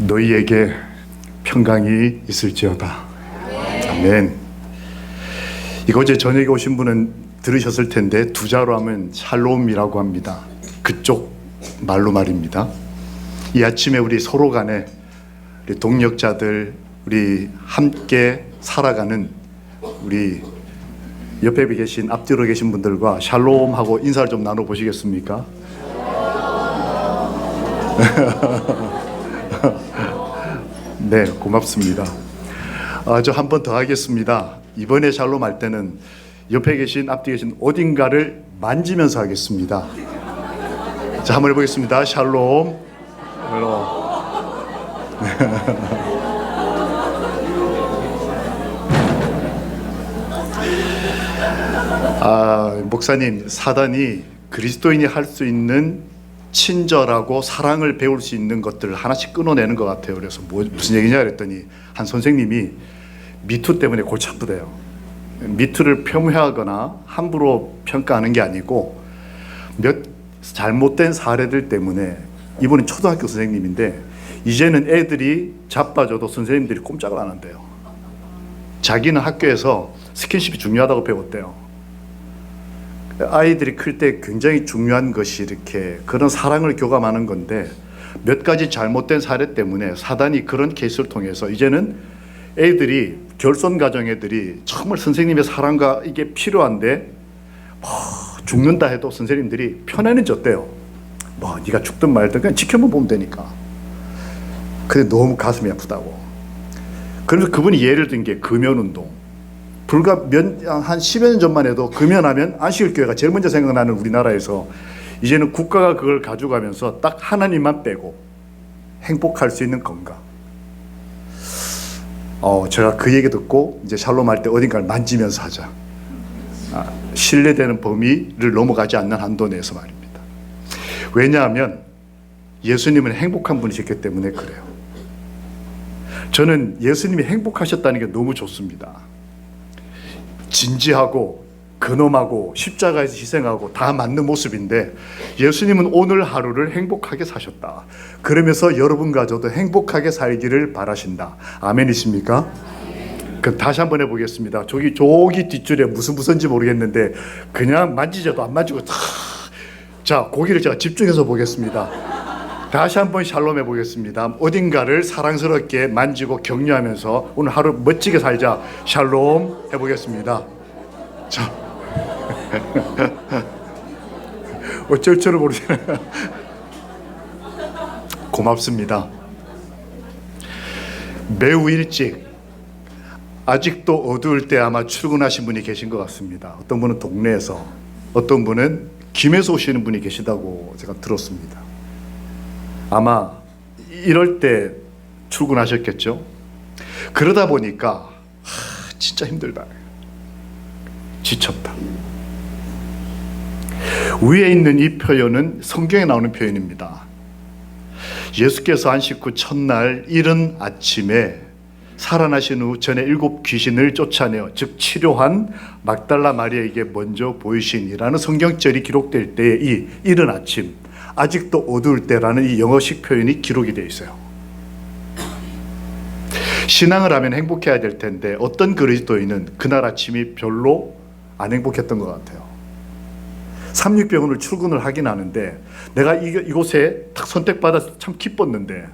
너희에게 평강이 있을지어다. 아멘. 이거 어제 저녁에 오신 분은 들으셨을 텐데 두 자로 하면 샬롬이라고 합니다. 그쪽 말로 말입니다. 이 아침에 우리 서로 간에 우리 동역자들, 우리 함께 살아가는 우리 옆에 계신 앞뒤로 계신 분들과 샬롬하고 인사를 좀 나눠보시겠습니까? 네, 고맙습니다. 저 한 번 더 하겠습니다. 이번에 샬롬 할 때는 옆에 계신 앞뒤에 계신 어딘가를 만지면서 하겠습니다. 자, 한번 해보겠습니다. 샬롬. 샬롬. 목사님, 사단이 그리스도인이 할 수 있는 친절하고 사랑을 배울 수 있는 것들을 하나씩 끊어내는 것 같아요. 그래서 무슨 얘기냐 그랬더니 한 선생님이 미투 때문에 골치 아프대요. 미투를 폄훼하거나 함부로 평가하는 게 아니고 몇 잘못된 사례들 때문에, 이분은 초등학교 선생님인데 이제는 애들이 자빠져도 선생님들이 꼼짝을 안 한대요. 자기는 학교에서 스킨십이 중요하다고 배웠대요. 아이들이 클 때 굉장히 중요한 것이 이렇게 그런 사랑을 교감하는 건데, 몇 가지 잘못된 사례 때문에 사단이 그런 케이스를 통해서 이제는 애들이, 결손 가정 애들이 정말 선생님의 사랑과 이게 필요한데 죽는다 해도 선생님들이 편애는 졌대요. 네가 죽든 말든 그냥 지켜만 보면 되니까. 근데 너무 가슴이 아프다고. 그래서 그분이 예를 든 게 금연운동. 불과 한 10여 년 전만 해도 금연하면 안식일교회가 제일 먼저 생각나는 우리나라에서, 이제는 국가가 그걸 가져가면서 딱 하나님만 빼고 행복할 수 있는 건강. 제가 그 얘기 듣고 이제 샬롬 할 때 어딘가를 만지면서 하자. 신뢰되는 범위를 넘어가지 않는 한도 내에서 말입니다. 왜냐하면 예수님은 행복한 분이셨기 때문에 그래요. 저는 예수님이 행복하셨다는 게 너무 좋습니다. 진지하고 근엄하고 십자가에서 희생하고 다 맞는 모습인데, 예수님은 오늘 하루를 행복하게 사셨다. 그러면서 여러분과 저도 행복하게 살기를 바라신다. 아멘이십니까? 그럼 다시 한번 해보겠습니다. 저기 뒷줄에 무슨지 모르겠는데 그냥 만지져도 안 만지고 자, 거기를 제가 집중해서 보겠습니다. 다시 한번 샬롬 해보겠습니다. 어딘가를 사랑스럽게 만지고 격려하면서 오늘 하루 멋지게 살자. 샬롬 해보겠습니다. 자, 어쩔 줄을 모르겠네요. 고맙습니다. 매우 일찍, 아직도 어두울 때 아마 출근하신 분이 계신 것 같습니다. 어떤 분은 동네에서, 어떤 분은 김에서 오시는 분이 계시다고 제가 들었습니다. 아마 이럴 때 출근하셨겠죠. 그러다 보니까 진짜 힘들다, 지쳤다. 위에 있는 이 표현은 성경에 나오는 표현입니다. 예수께서 안식 후 첫날 이른 아침에 살아나신 후 전에 7 귀신을 쫓아내어, 즉 치료한 막달라 마리아에게 먼저 보이시니라는 성경절이 기록될 때의 이 이른 아침, 아직도 어두울 때라는 이 영어식 표현이 기록이 되어 있어요. 신앙을 하면 행복해야 될 텐데 어떤 그리스도인은 그날 아침이 별로 안 행복했던 것 같아요. 365병원을 출근을 하긴 하는데, 내가 이곳에 딱 선택받아서 참 기뻤는데,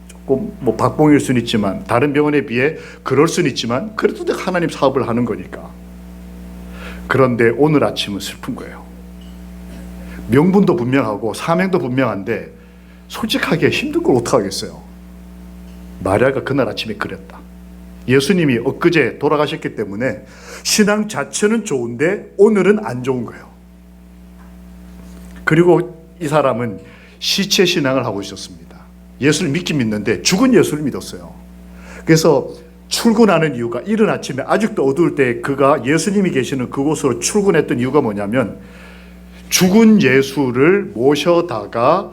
조금 박봉일 수는 있지만, 다른 병원에 비해 그럴 수는 있지만, 그래도 내가 하나님 사업을 하는 거니까. 그런데 오늘 아침은 슬픈 거예요. 명분도 분명하고 사명도 분명한데 솔직하게 힘든 걸 어떡하겠어요. 마리아가 그날 아침에 그랬다. 예수님이 엊그제 돌아가셨기 때문에 신앙 자체는 좋은데 오늘은 안 좋은 거예요. 그리고 이 사람은 시체 신앙을 하고 있었습니다. 예수를 믿긴 믿는데 죽은 예수를 믿었어요. 그래서 출근하는 이유가, 이른 아침에 아직도 어두울 때 그가 예수님이 계시는 그곳으로 출근했던 이유가 뭐냐면, 죽은 예수를 모셔다가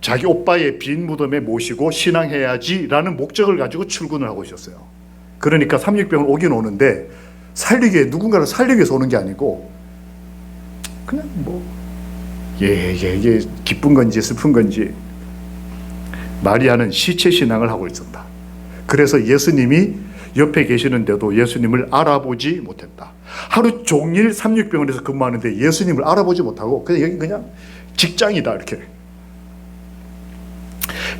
자기 오빠의 빈 무덤에 모시고 신앙해야지라는 목적을 가지고 출근을 하고 있었어요. 그러니까 365병을 오긴 오는데 누군가를 살리기 위해서 오는 게 아니고 그냥 이게 기쁜 건지 슬픈 건지 마리아는 시체 신앙을 하고 있었다. 그래서 예수님이 옆에 계시는데도 예수님을 알아보지 못했다. 하루 종일 삼육병원에서 근무하는데 예수님을 알아보지 못하고 그냥 여기 그냥 직장이다 이렇게.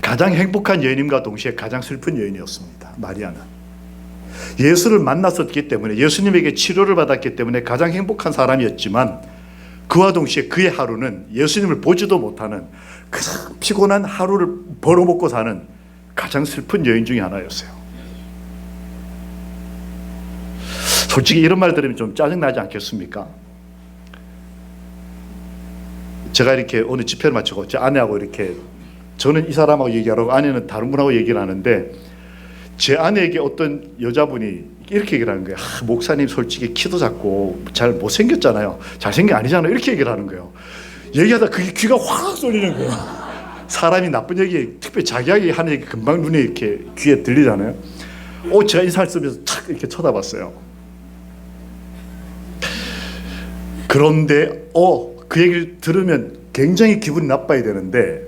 가장 행복한 여인임과 동시에 가장 슬픈 여인이었습니다. 마리아는 예수를 만났었기 때문에, 예수님에게 치료를 받았기 때문에 가장 행복한 사람이었지만, 그와 동시에 그의 하루는 예수님을 보지도 못하는 그냥 피곤한 하루를 벌어먹고 사는 가장 슬픈 여인 중에 하나였어요. 솔직히 이런 말 들으면 좀 짜증나지 않겠습니까? 제가 이렇게 어느 집회를 마치고 제 아내하고 이렇게, 저는 이 사람하고 얘기하고 아내는 다른 분하고 얘기를 하는데, 제 아내에게 어떤 여자분이 이렇게 얘기를 하는 거예요. 목사님 솔직히 키도 작고 잘 못생겼잖아요. 잘생긴 게 아니잖아요. 이렇게 얘기를 하는 거예요. 얘기하다 그게 귀가 확 쏠리는 거예요. 사람이 나쁜 얘기, 특별히 자기에게 하는 얘기 금방 눈에 이렇게 귀에 들리잖아요. 제가 인사를 쓰면서 탁 이렇게 쳐다봤어요. 그런데 그 얘기를 들으면 굉장히 기분이 나빠야 되는데,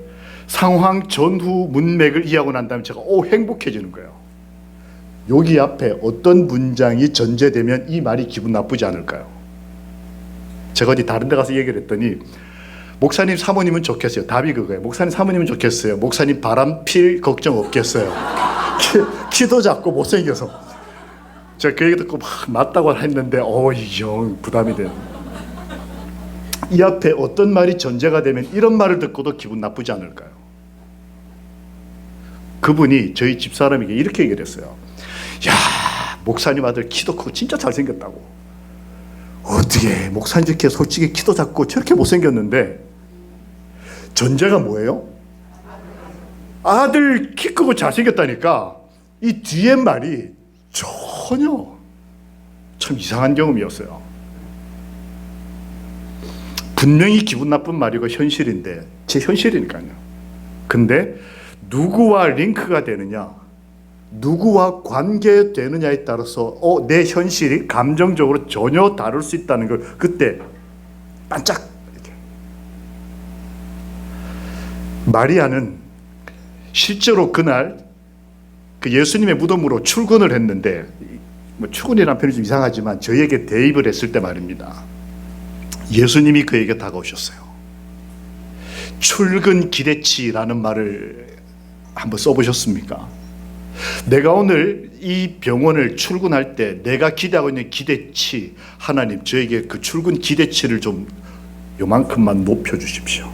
상황 전후 문맥을 이해하고 난 다음에 제가 행복해지는 거예요. 여기 앞에 어떤 문장이 전제되면 이 말이 기분 나쁘지 않을까요? 제가 어디 다른 데 가서 얘기를 했더니, 목사님 사모님은 좋겠어요. 답이 그거예요. 목사님 사모님은 좋겠어요. 목사님 바람 필 걱정 없겠어요. 키도 작고 못생겨서. 제가 그 얘기 듣고 맞다고 했는데 이게 영 부담이 돼요. 이 앞에 어떤 말이 전제가 되면 이런 말을 듣고도 기분 나쁘지 않을까요? 그분이 저희 집사람에게 이렇게 얘기를 했어요. 야, 목사님 아들 키도 크고 진짜 잘생겼다고. 어떻게 목사님 이렇게 솔직히 키도 작고 저렇게 못생겼는데, 전제가 뭐예요? 아들 키 크고 잘생겼다니까. 이 뒤에 말이 전혀 참 이상한 경험이었어요. 분명히 기분 나쁜 말이고 현실인데, 제 현실이니까요. 근데 누구와 링크가 되느냐, 누구와 관계되느냐에 따라서 내 현실이 감정적으로 전혀 다를 수 있다는 걸 그때 반짝 이렇게. 마리아는 실제로 그날 그 예수님의 무덤으로 출근을 했는데, 출근이라는 표현이 좀 이상하지만 저희에게 대입을 했을 때 말입니다. 예수님이 그에게 다가오셨어요. 출근 기대치라는 말을 한번 써보셨습니까? 내가 오늘 이 병원을 출근할 때 내가 기대하고 있는 기대치, 하나님 저에게 그 출근 기대치를 좀 요만큼만 높여주십시오.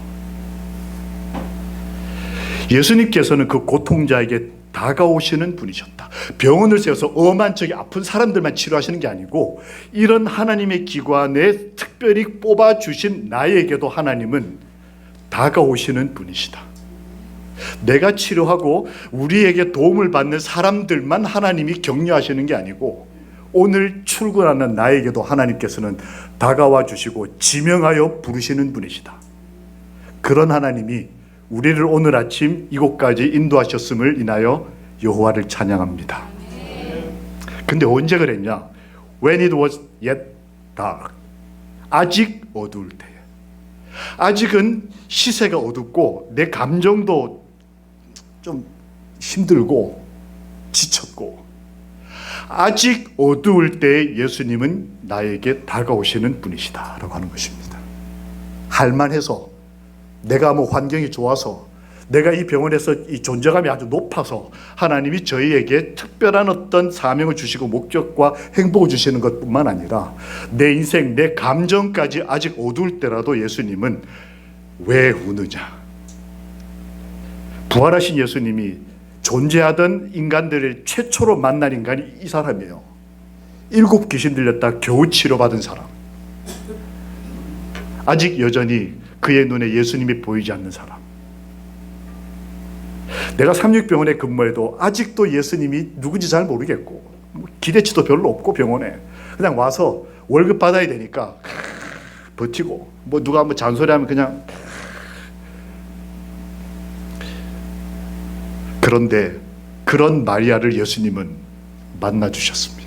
예수님께서는 그 고통자에게 다가오시는 분이셨다. 병원을 세워서 엄한 척이 아픈 사람들만 치료하시는 게 아니고, 이런 하나님의 기관에 특별히 뽑아주신 나에게도 하나님은 다가오시는 분이시다. 내가 치료하고 우리에게 도움을 받는 사람들만 하나님이 격려하시는 게 아니고, 오늘 출근하는 나에게도 하나님께서는 다가와 주시고 지명하여 부르시는 분이시다. 그런 하나님이 우리를 오늘 아침 이곳까지 인도하셨음을 인하여 여호와를 찬양합니다. 근데 언제 그랬냐? When it was yet dark. 아직 어두울 때에. 아직은 시세가 어둡고 내 감정도 좀 힘들고 지쳤고, 아직 어두울 때 예수님은 나에게 다가오시는 분이시다 라고 하는 것입니다. 할만해서, 내가 환경이 좋아서, 내가 이 병원에서 이 존재감이 아주 높아서 하나님이 저희에게 특별한 어떤 사명을 주시고 목적과 행복을 주시는 것뿐만 아니라 내 인생, 내 감정까지 아직 어두울 때라도 예수님은 왜 우느냐? 부활하신 예수님이 존재하던 인간들을 최초로 만난 인간이 이 사람이에요. 7 귀신 들렸다 겨우 치료받은 사람. 아직 여전히 그의 눈에 예수님이 보이지 않는 사람. 내가 삼육병원에 근무해도 아직도 예수님이 누군지 잘 모르겠고, 기대치도 별로 없고, 병원에 그냥 와서 월급 받아야 되니까 버티고, 누가 한번 잔소리하면 그냥. 그런데 그런 마리아를 예수님은 만나 주셨습니다.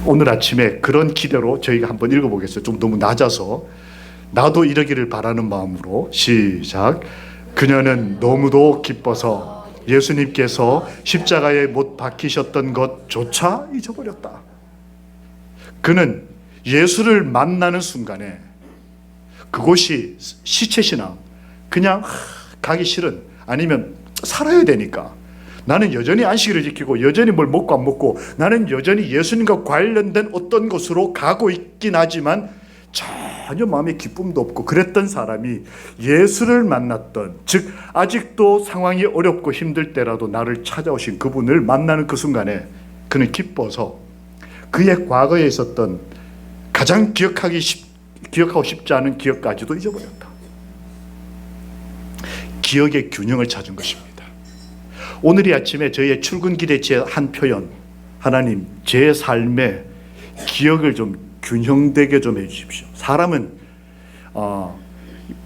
오늘 아침에 그런 기대로 저희가 한번 읽어보겠어요. 좀 너무 낮아서. 나도 이러기를 바라는 마음으로 시작. 그녀는 너무도 기뻐서 예수님께서 십자가에 못 박히셨던 것조차 잊어버렸다. 그는 예수를 만나는 순간에 그곳이 시체신앙, 그냥 가기 싫은, 아니면 살아야 되니까 나는 여전히 안식일을 지키고 여전히 뭘 먹고 안 먹고 나는 여전히 예수님과 관련된 어떤 곳으로 가고 있긴 하지만 전혀 마음에 기쁨도 없고 그랬던 사람이 예수를 만났던, 즉 아직도 상황이 어렵고 힘들 때라도 나를 찾아오신 그분을 만나는 그 순간에 그는 기뻐서 그의 과거에 있었던 가장 기억하고 싶지 않은 기억까지도 잊어버렸다. 기억의 균형을 찾은 것입니다. 오늘 이 아침에 저희의 출근길의 제 한 표현, 하나님 제 삶에 기억을 좀 균형되게 좀 해주십시오. 사람은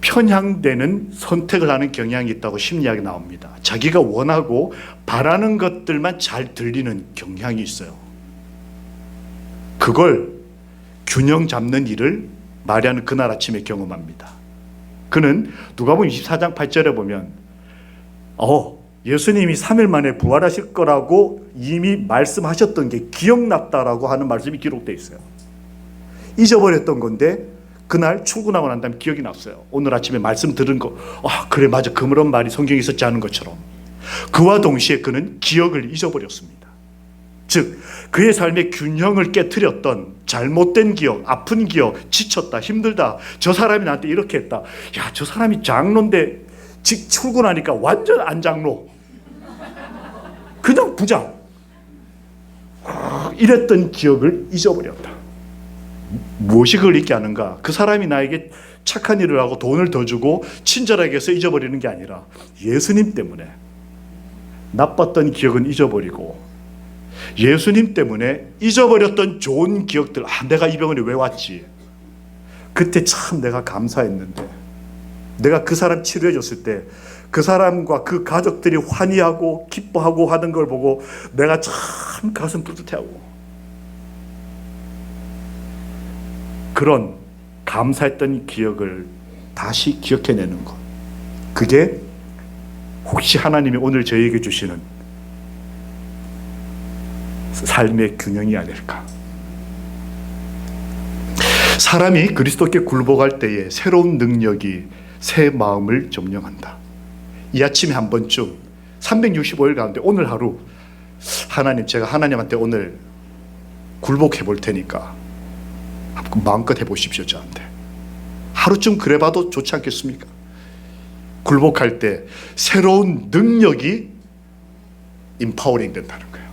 편향되는 선택을 하는 경향이 있다고 심리학에 나옵니다. 자기가 원하고 바라는 것들만 잘 들리는 경향이 있어요. 그걸 균형 잡는 일을 마리아는 그날 아침에 경험합니다. 그는 누가복음 24장 8절에 보면 예수님이 3일 만에 부활하실 거라고 이미 말씀하셨던 게 기억났다라고 하는 말씀이 기록되어 있어요. 잊어버렸던 건데 그날 출근하고 난 다음에 기억이 났어요. 오늘 아침에 말씀 들은 거, 그래 맞아, 그런 말이 성경에 있었지 않은 것처럼. 그와 동시에 그는 기억을 잊어버렸습니다. 즉 그의 삶의 균형을 깨트렸던 잘못된 기억, 아픈 기억, 지쳤다, 힘들다, 저 사람이 나한테 이렇게 했다, 야 저 사람이 장로인데 출근하니까 완전 안 장로, 그냥 부장, 이랬던 기억을 잊어버렸다. 무엇이 그걸 잊게 하는가? 그 사람이 나에게 착한 일을 하고 돈을 더 주고 친절하게 해서 잊어버리는 게 아니라 예수님 때문에 나빴던 기억은 잊어버리고 예수님 때문에 잊어버렸던 좋은 기억들, 내가 이 병원에 왜 왔지? 그때 참 내가 감사했는데, 내가 그 사람 치료해 줬을 때 그 사람과 그 가족들이 환희하고 기뻐하고 하는 걸 보고 내가 참 가슴 뿌듯해하고, 그런 감사했던 기억을 다시 기억해내는 것, 그게 혹시 하나님이 오늘 저희에게 주시는 삶의 균형이 아닐까. 사람이 그리스도께 굴복할 때에 새로운 능력이 새 마음을 점령한다. 이 아침에 한 번쯤 365일 가운데 오늘 하루, 하나님 제가 하나님한테 오늘 굴복해 볼 테니까 마음껏 해보십시오. 저한테 하루쯤 그래봐도 좋지 않겠습니까? 굴복할 때 새로운 능력이 임파워링 된다는 거예요.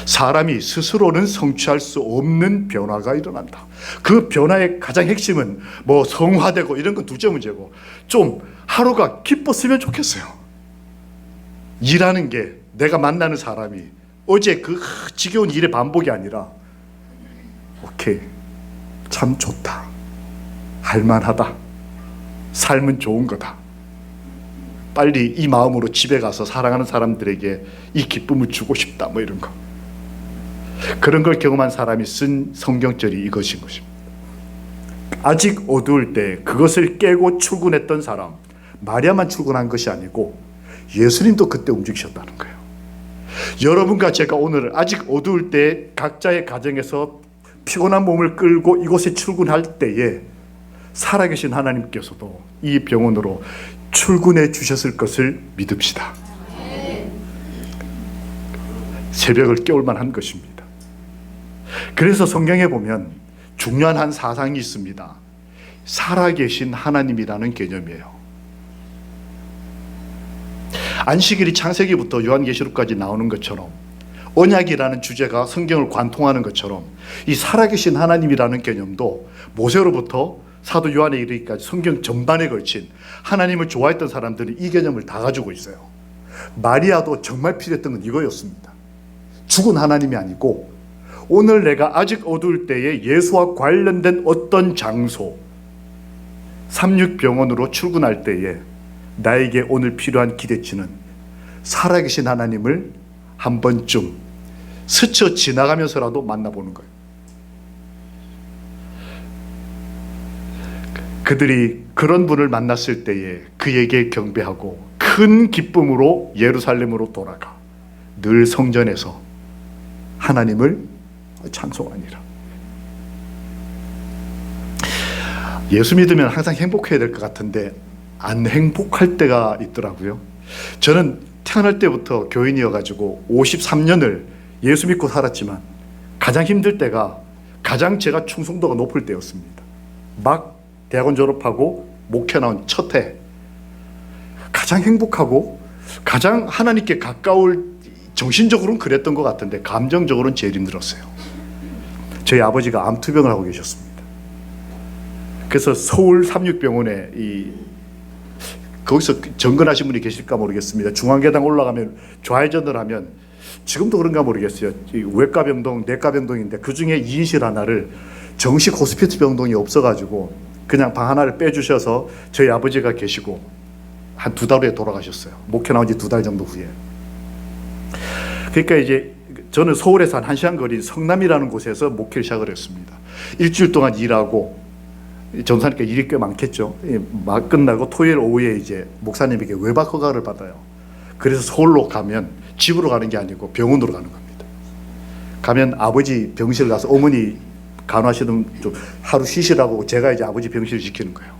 사람이 스스로는 성취할 수 없는 변화가 일어난다. 그 변화의 가장 핵심은 뭐 성화되고 이런 건 둘째 문제고, 좀 하루가 기뻤으면 좋겠어요. 일하는 게, 내가 만나는 사람이 어제 그 지겨운 일의 반복이 아니라 오케이, 참 좋다, 할만하다, 삶은 좋은 거다, 빨리 이 마음으로 집에 가서 사랑하는 사람들에게 이 기쁨을 주고 싶다, 뭐 이런 거. 그런 걸 경험한 사람이 쓴 성경절이 이것인 것입니다. 아직 어두울 때 그것을 깨고 출근했던 사람, 마리아만 출근한 것이 아니고 예수님도 그때 움직이셨다는 거예요. 여러분과 제가 오늘 아직 어두울 때 각자의 가정에서 피곤한 몸을 끌고 이곳에 출근할 때에 살아계신 하나님께서도 이 병원으로 출근해 주셨을 것을 믿읍시다. 새벽을 깨울 만한 것입니다. 그래서 성경에 보면 중요한 한 사상이 있습니다. 살아계신 하나님이라는 개념이에요. 안식일이 창세기부터 요한계시록까지 나오는 것처럼, 언약이라는 주제가 성경을 관통하는 것처럼, 이 살아계신 하나님이라는 개념도 모세로부터 사도 요한에 이르기까지 성경 전반에 걸친 하나님을 좋아했던 사람들이 이 개념을 다 가지고 있어요. 마리아도 정말 필요했던 건 이거였습니다. 죽은 하나님이 아니고 오늘 내가 아직 어두울 때에 예수와 관련된 어떤 장소, 삼육병원으로 출근할 때에 나에게 오늘 필요한 기대치는 살아계신 하나님을 한 번쯤 스쳐 지나가면서라도 만나보는 거예요. 그들이 그런 분을 만났을 때에 그에게 경배하고 큰 기쁨으로 예루살렘으로 돌아가 늘 성전에서 하나님을 찬송하니라. 예수 믿으면 항상 행복해야 될 것 같은데 안 행복할 때가 있더라고요. 저는 태어날 때부터 교인이어가지고 53년을 예수 믿고 살았지만 가장 힘들 때가 가장 제가 충성도가 높을 때였습니다. 막 대학원 졸업하고 목회 나온 첫 해, 가장 행복하고 가장 하나님께 가까울, 정신적으로는 그랬던 것 같은데 감정적으로는 제일 힘들었어요. 저희 아버지가 암투병을 하고 계셨습니다. 그래서 서울 삼육병원에 거기서 정근하신 분이 계실까 모르겠습니다. 중앙계단 올라가면 좌회전을 하면, 지금도 그런가 모르겠어요, 외과병동, 내과병동인데 그 중에 2인실 하나를 정식 호스피스 병동이 없어가지고 그냥 방 하나를 빼주셔서 저희 아버지가 계시고 한 2달 후에 돌아가셨어요. 목회 나온 지 2달 정도 후에. 그러니까 이제 저는 서울에서 한 1시간 거리인 성남이라는 곳에서 목회를 시작을 했습니다. 일주일 동안 일하고, 전사니까 일이 꽤 많겠죠. 막 끝나고 토요일 오후에 이제 목사님에게 외박 허가를 받아요. 그래서 서울로 가면 집으로 가는 게 아니고 병원으로 가는 겁니다. 가면 아버지 병실 가서 어머니 간호하시는 좀 하루 쉬시라고 제가 이제 아버지 병실을 지키는 거예요.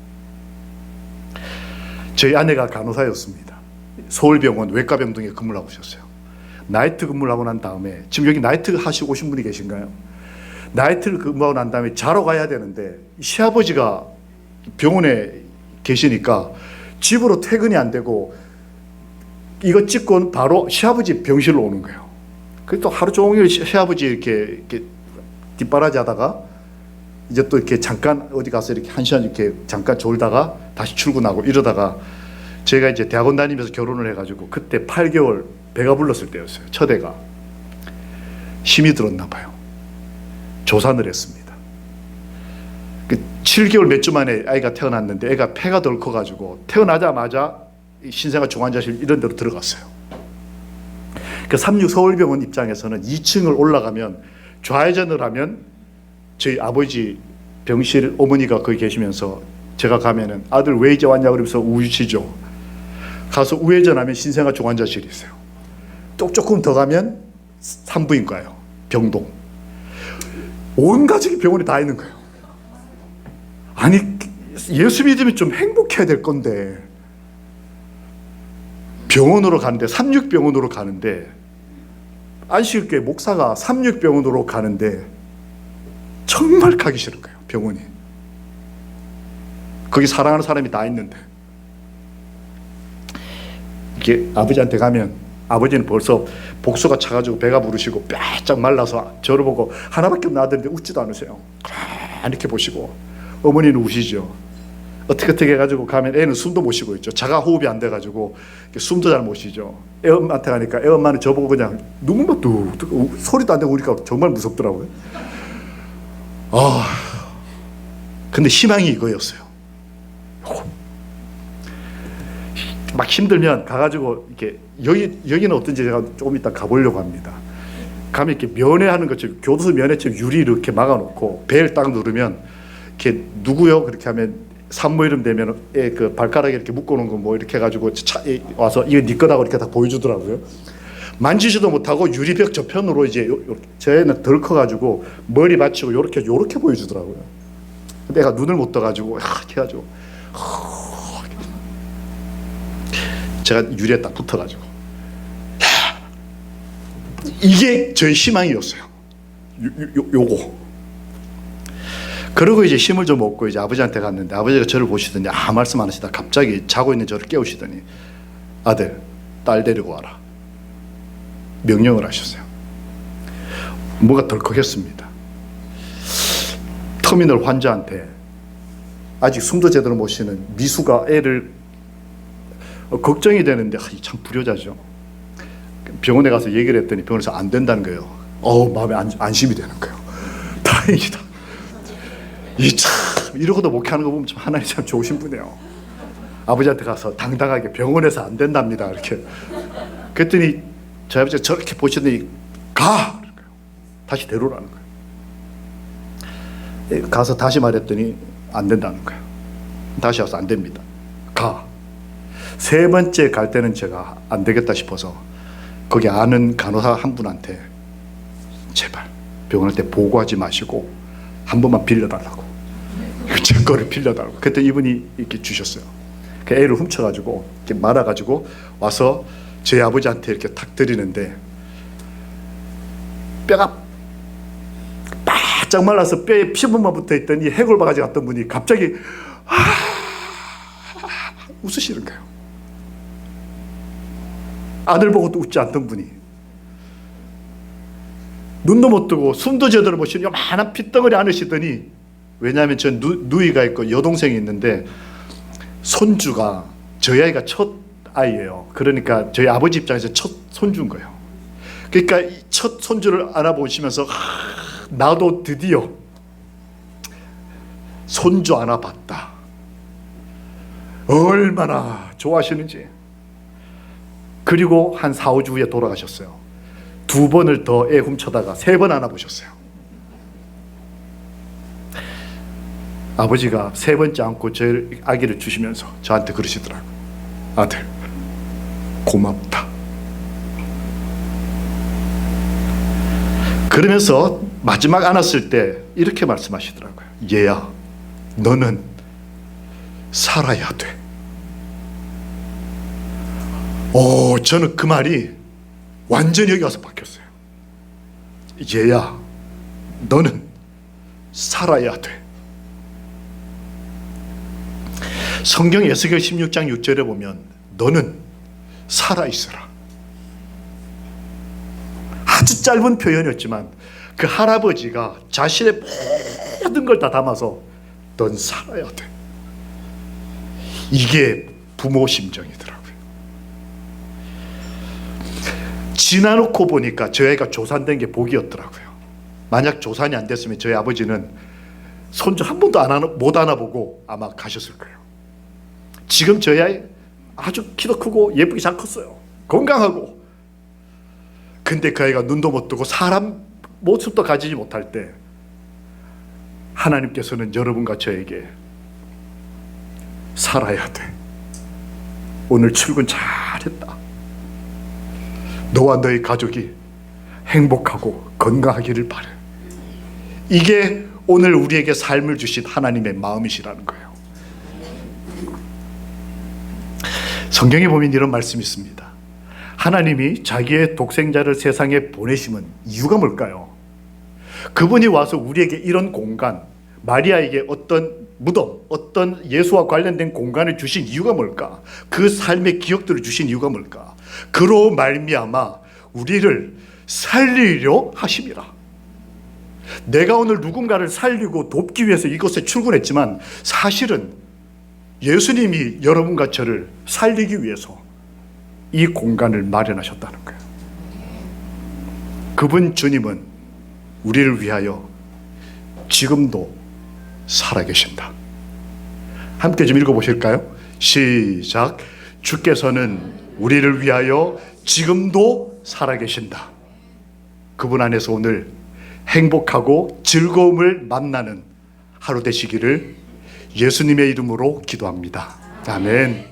저희 아내가 간호사였습니다. 서울병원 외과병동에 근무를 하고 오셨어요. 나이트 근무를 하고 난 다음에, 지금 여기 나이트 하시고 오신 분이 계신가요? 나이트를 근무하고 난 다음에 자러 가야 되는데 시아버지가 병원에 계시니까 집으로 퇴근이 안 되고 이거 찍고는 바로 시아버지 병실로 오는 거예요. 그래서 또 하루 종일 시아버지 이렇게 뒷바라지 하다가 이제 또 이렇게 잠깐 어디 가서 이렇게 1시간 이렇게 잠깐 졸다가 다시 출근하고 이러다가, 제가 이제 대학원 다니면서 결혼을 해가지고 그때 8개월 배가 불렀을 때였어요. 첫 애가 힘이 들었나 봐요. 조산을 했습니다. 7개월 몇 주 만에 아이가 태어났는데 애가 폐가 덜 커가지고 태어나자마자 신생아 중환자실 이런 데로 들어갔어요. 그 삼육 서울병원 입장에서는 2층을 올라가면 좌회전을 하면 저희 아버지 병실 어머니가 거기 계시면서 제가 가면은 아들 왜 이제 왔냐 그러면서 우시죠. 가서 우회전하면 신생아 중환자실이 있어요. 또 조금 더 가면 산부인과예요. 병동. 온 가족이 병원에 다 있는 거예요. 아니, 예수 믿으면 좀 행복해야 될 건데 병원으로 가는데, 삼육병원으로 가는데, 안식교회 목사가 삼육병원으로 가는데 정말 가기 싫은 거예요. 병원이. 거기 사랑하는 사람이 다 있는데. 이게 아버지한테 가면 아버지는 벌써 복수가 차가지고 배가 부르시고 뼈짝 말라서 저를 보고 하나밖에 없는 아들인데 웃지도 않으세요. 이렇게 보시고, 어머니는 우시죠. 어떻게 해가지고 가면 애는 숨도 못 쉬고 있죠. 자가 호흡이 안 돼가지고 숨도 잘 못 쉬죠. 애엄마한테 가니까 애엄마는 저보고 그냥 눈만 뚝뚝, 소리도 안 내고 우니까 정말 무섭더라고요. 근데 희망이 이거였어요. 막 힘들면 가가지고 이렇게, 여기는 어떤지 제가 조금 이따 가보려고 합니다. 가면 이렇게 면회하는 것처럼, 교도소 면회처럼 유리 이렇게 막아놓고 벨 딱 누르면 이렇게 누구요? 그렇게 하면 산모 이름 되면 그 발가락에 이렇게 묶어놓은 거 뭐 이렇게 해가지고 와서 이거 네 거다고 이렇게 다 보여주더라고요. 만지지도 못하고 유리벽 저편으로 이제 저애는 덜 커가지고 머리 받치고 요렇게 보여주더라고요. 내가 눈을 못 떠가지고 이렇게 해가지고 제가 유리에 딱 붙어가지고, 이게 저의 희망이었어요. 요거. 그러고 이제 힘을 좀 얻고 이제 아버지한테 갔는데 아버지가 저를 보시더니 말씀 안 하시다 갑자기 자고 있는 저를 깨우시더니 아들, 딸 데리고 와라. 명령을 하셨어요. 뭐가 덜컥했습니다. 터미널 환자한테 아직 숨도 제대로 못 쉬는 미수가 애를 걱정이 되는데 참 불효자죠. 병원에 가서 얘기를 했더니 병원에서 안 된다는 거예요. 마음에 안심이 되는 거예요. 다행이다. 참 이러고도 목회하는 거 보면 참 하나님 참 좋으신 분이에요. 아버지한테 가서 당당하게 병원에서 안 된답니다 이렇게. 그랬더니 저희 아버지가 저렇게 보시더니 가! 다시 데려오라는 거예요. 가서 다시 말했더니 안 된다는 거예요. 다시 와서 안 됩니다. 가. 세 번째 갈 때는 제가 안 되겠다 싶어서 거기 아는 간호사 한 분한테 제발 병원 올 때 보고하지 마시고 한 번만 빌려달라고, 제 거를 빌려달라고. 그때 이분이 이렇게 주셨어요. 그 애를 훔쳐가지고 이렇게 말아가지고 와서 저희 아버지한테 이렇게 탁 드리는데 뼈가 바짝 말라서 뼈에 피부만 붙어있던 이 해골바가지 같던 분이 갑자기 웃으시는 거예요. 아들 보고도 웃지 않던 분이 눈도 못 뜨고 숨도 제대로 못 쉬는 요만한 핏덩어리 안으시더니, 왜냐하면 전 누이가 있고 여동생이 있는데 손주가 저희 아이가 첫 아이예요. 그러니까 저희 아버지 입장에서 첫 손주인 거예요. 그러니까 첫 손주를 안아보시면서 나도 드디어 손주 안아봤다, 얼마나 좋아하시는지. 그리고 한 4, 5주 후에 돌아가셨어요. 2번을 더 애 훔쳐다가 3번 안아보셨어요. 아버지가 3번째 안고 저 아기를 주시면서 저한테 그러시더라고요. 아들, 고맙다. 그러면서 마지막 안았을 때 이렇게 말씀하시더라고요. 얘야, 너는 살아야 돼. 저는 그 말이 완전히 여기 와서 바뀌었어요. 얘야, 너는 살아야 돼. 성경 에스겔 16장 6절에 보면 너는 살아있어라. 아주 짧은 표현이었지만 그 할아버지가 자신의 모든 걸 다 담아서 넌 살아야 돼. 이게 부모 심정이더라고요. 지나놓고 보니까 저희 아이가 조산된 게 복이었더라고요. 만약 조산이 안 됐으면 저희 아버지는 손주 한 번도 못 안아보고 아마 가셨을 거예요. 지금 저희 아이 아주 키도 크고 예쁘게 잘 컸어요. 건강하고. 근데 그 아이가 눈도 못 뜨고 사람 모습도 가지지 못할 때 하나님께서는 여러분과 저에게 살아야 돼. 오늘 출근 잘했다. 너와 너의 가족이 행복하고 건강하기를 바래. 이게 오늘 우리에게 삶을 주신 하나님의 마음이시라는 거예요. 성경에 보면 이런 말씀이 있습니다. 하나님이 자기의 독생자를 세상에 보내심은 이유가 뭘까요? 그분이 와서 우리에게 이런 공간, 마리아에게 어떤 무덤, 어떤 예수와 관련된 공간을 주신 이유가 뭘까? 그 삶의 기억들을 주신 이유가 뭘까? 그로 말미암아 우리를 살리려 하심이라. 내가 오늘 누군가를 살리고 돕기 위해서 이곳에 출근했지만 사실은 예수님이 여러분과 저를 살리기 위해서 이 공간을 마련하셨다는 거예요. 그분 주님은 우리를 위하여 지금도 살아계신다. 함께 좀 읽어보실까요? 시작. 주께서는 우리를 위하여 지금도 살아계신다. 그분 안에서 오늘 행복하고 즐거움을 만나는 하루 되시기를 예수님의 이름으로 기도합니다. 아멘.